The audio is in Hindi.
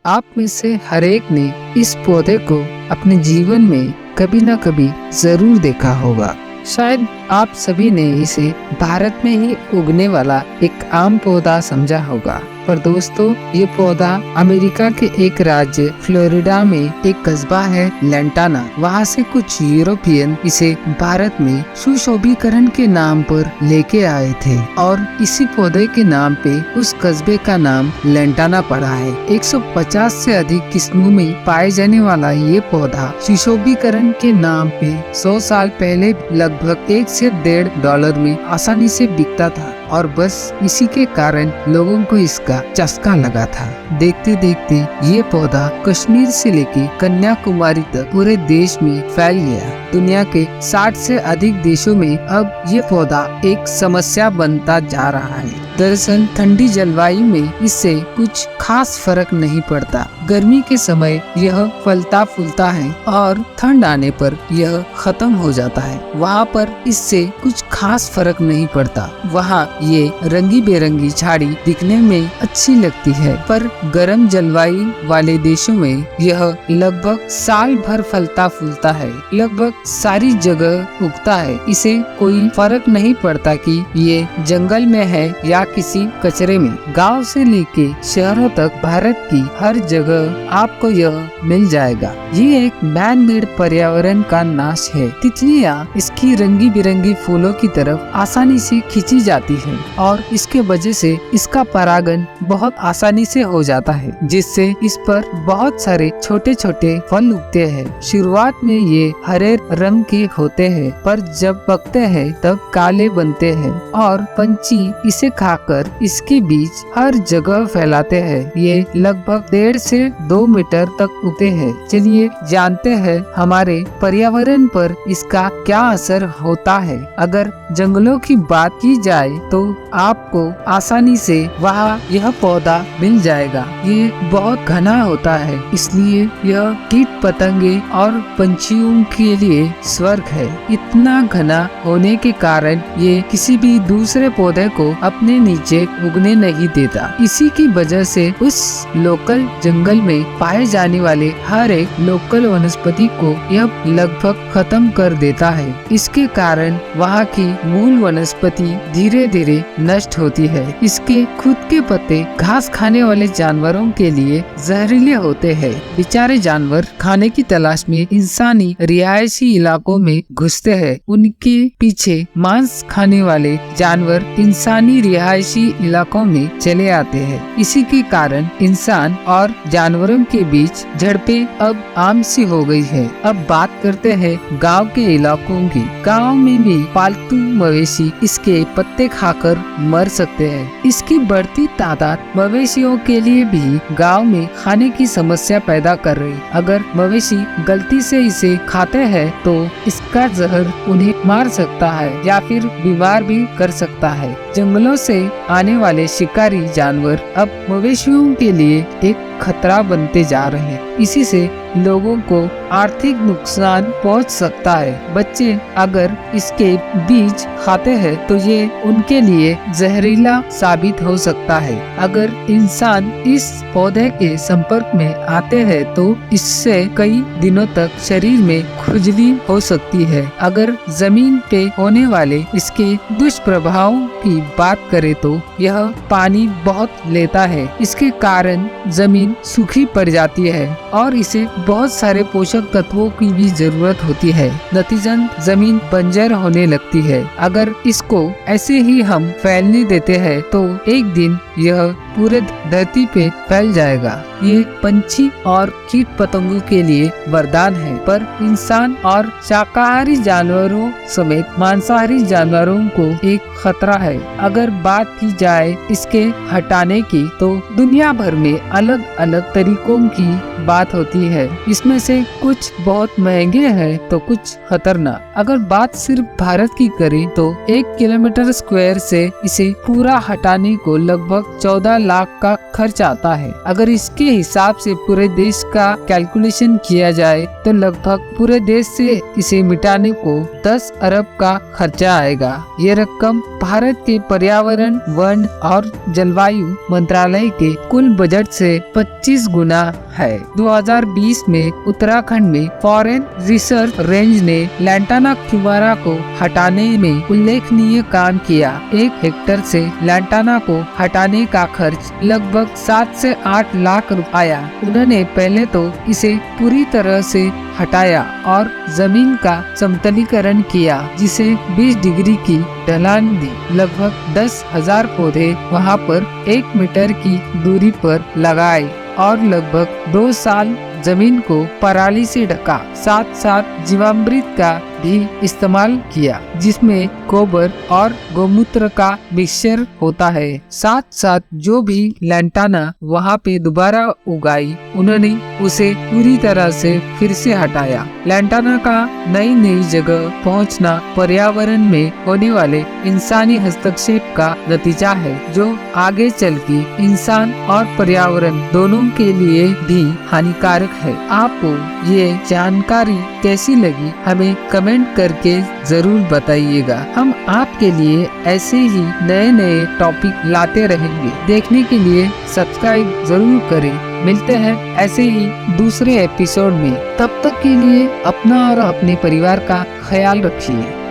आप में से हर एक ने इस पौधे को अपने जीवन में कभी न कभी जरूर देखा होगा। शायद आप सभी ने इसे भारत में ही उगने वाला एक आम पौधा समझा होगा, पर दोस्तों ये पौधा अमेरिका के एक राज्य फ्लोरिडा में एक कस्बा है लैंटाना। वहाँ से कुछ यूरोपियन इसे भारत में सुशोभीकरण के नाम पर लेके आए थे और इसी पौधे के नाम पे उस कस्बे का नाम लैंटाना पड़ा है। 150 से अधिक किस्मों में पाए जाने वाला ये पौधा सुशोभीकरण के नाम पे 100 साल पहले लगभग $1 से $1.5 में आसानी से बिकता था और बस इसी के कारण लोगों को इसका चस्का लगा था। देखते देखते ये पौधा कश्मीर से लेके कन्याकुमारी तक पूरे देश में फैल गया। दुनिया के 60 से अधिक देशों में अब ये पौधा एक समस्या बनता जा रहा है। दरअसल ठंडी जलवायु में इससे कुछ खास फर्क नहीं पड़ता। गर्मी के समय यह फलता फूलता है और ठंड आने पर यह खत्म हो जाता है। वहाँ पर इससे कुछ खास फर्क नहीं पड़ता। वहाँ ये रंगी बेरंगी झाड़ी दिखने में अच्छी लगती है, पर गर्म जलवायु वाले देशों में यह लगभग साल भर फलता फूलता है, लगभग सारी जगह उगता है। इसे कोई फर्क नहीं पड़ता कि ये जंगल में है या किसी कचरे में। गांव से लेके शहरों तक भारत की हर जगह आपको यह मिल जाएगा। ये एक मैन मेड पर्यावरण का नाश है। तितलियां इसकी रंगी बिरंगी फूलों की तरफ आसानी से खींची जाती है और इसके वजह से इसका परागण बहुत आसानी से हो जाता है, जिससे इस पर बहुत सारे छोटे छोटे फल उगते हैं। शुरुआत में ये हरे रंग के होते हैं, पर जब पकते हैं तब काले बनते हैं और पंछी इसे खाकर इसके बीज हर जगह फैलाते हैं। ये लगभग 1.5 से 2 मीटर तक उगते हैं। चलिए जानते हैं हमारे पर्यावरण पर इसका क्या असर होता है। अगर जंगलों की बात की जाए तो आपको आसानी से वहाँ यह पौधा मिल जाएगा। ये बहुत घना होता है, इसलिए यह कीट पतंगे और पंछियों के लिए स्वर्ग है। इतना घना होने के कारण ये किसी भी दूसरे पौधे को अपने नीचे उगने नहीं देता। इसी की वजह से उस लोकल जंगल में पाए जाने वाले हर एक लोकल वनस्पति को यह लगभग खत्म कर देता है। इसके कारण वहाँ की मूल वनस्पति धीरे धीरे नष्ट होती है। इसके खुद के पत्ते घास खाने वाले जानवरों के लिए जहरीले होते हैं। बेचारे जानवर खाने की तलाश में इंसानी रिहायशी इलाकों में घुसते हैं। उनके पीछे मांस खाने वाले जानवर इंसानी रिहायशी इलाकों में चले आते हैं। इसी के कारण इंसान और जानवरों के बीच झड़पें अब आम सी हो गई है। अब बात करते हैं गांव के इलाकों की। गांव में भी पालतू मवेशी इसके पत्ते खाकर मर सकते हैं। इसकी बढ़ती तादाद मवेशियों के लिए भी गांव में खाने की समस्या पैदा कर रही। अगर मवेशी गलती से इसे खाते हैं तो इसका जहर उन्हें मार सकता है या फिर बीमार भी कर सकता है। जंगलों से आने वाले शिकारी जानवर अब मवेशियों के लिए एक खतरा बनते जा रहे हैं। इसी से लोगों को आर्थिक नुकसान पहुंच सकता है। बच्चे अगर इसके बीज खाते हैं तो ये उनके लिए जहरीला साबित हो सकता है। अगर इंसान इस पौधे के संपर्क में आते हैं तो इससे कई दिनों तक शरीर में खुजली हो सकती है। अगर जमीन पे होने वाले इसके दुष्प्रभावों की बात करें तो यह पानी बहुत लेता है। इसके कारण जमीन सूखी पड़ जाती है और इसे बहुत सारे पोषक तत्वों की भी जरूरत होती है। नतीजतन जमीन बंजर होने लगती है। अगर इसको ऐसे ही हम फैलने देते हैं तो एक दिन यह पूरे धरती पे फैल जाएगा। ये पंछी और कीट पतंगों के लिए वरदान है, पर इंसान और शाकाहारी जानवरों समेत मांसाहारी जानवरों को एक खतरा है। अगर बात की जाए इसके हटाने की तो दुनिया भर में अलग अलग तरीकों की बात होती है। इसमें से कुछ बहुत महंगे हैं तो कुछ खतरनाक। अगर बात सिर्फ भारत की करें तो 1 किलोमीटर स्क्वायर से इसे पूरा हटाने को लगभग 14 लाख का खर्च आता है। अगर इसके हिसाब से पूरे देश का कैलकुलेशन किया जाए तो लगभग पूरे देश से इसे मिटाने को 10 अरब का खर्चा आएगा। ये रकम भारत के पर्यावरण, वन और जलवायु मंत्रालय के कुल बजट से 25 गुना है। 2020 में उत्तराखंड में फॉरेन रिसर्च रेंज ने लैंटाना क्यूमारा को हटाने में उल्लेखनीय काम किया। 1 हेक्टेयर से लैंटाना को हटाने का खर्च लगभग 7 से 8 लाख रुपए आया। उन्होंने पहले तो इसे पूरी तरह से हटाया और जमीन का समतलीकरण किया, जिसे 20 डिग्री की ढलान दी। लगभग 10,000 पौधे वहां पर 1 मीटर की दूरी पर लगाए और लगभग 2 साल जमीन को पराली से ढका। साथ साथ जीवामृत का भी इस्तेमाल किया, जिसमें गोबर और गोमूत्र का मिक्सचर होता है। साथ साथ जो भी लैंटाना वहाँ पे दोबारा उगाई, उन्होंने उसे पूरी तरह से फिर से हटाया। लैंटाना का नई नई जगह पहुँचना पर्यावरण में होने वाले इंसानी हस्तक्षेप का नतीजा है, जो आगे चल के इंसान और पर्यावरण दोनों के लिए भी हानिकारक है। आपको ये जानकारी कैसी लगी हमें कमेंट करके जरूर बताइएगा। हम आपके लिए ऐसे ही नए नए टॉपिक लाते रहेंगे। देखने के लिए सब्सक्राइब जरूर करें। मिलते हैं ऐसे ही दूसरे एपिसोड में। तब तक के लिए अपना और अपने परिवार का ख्याल रखिए।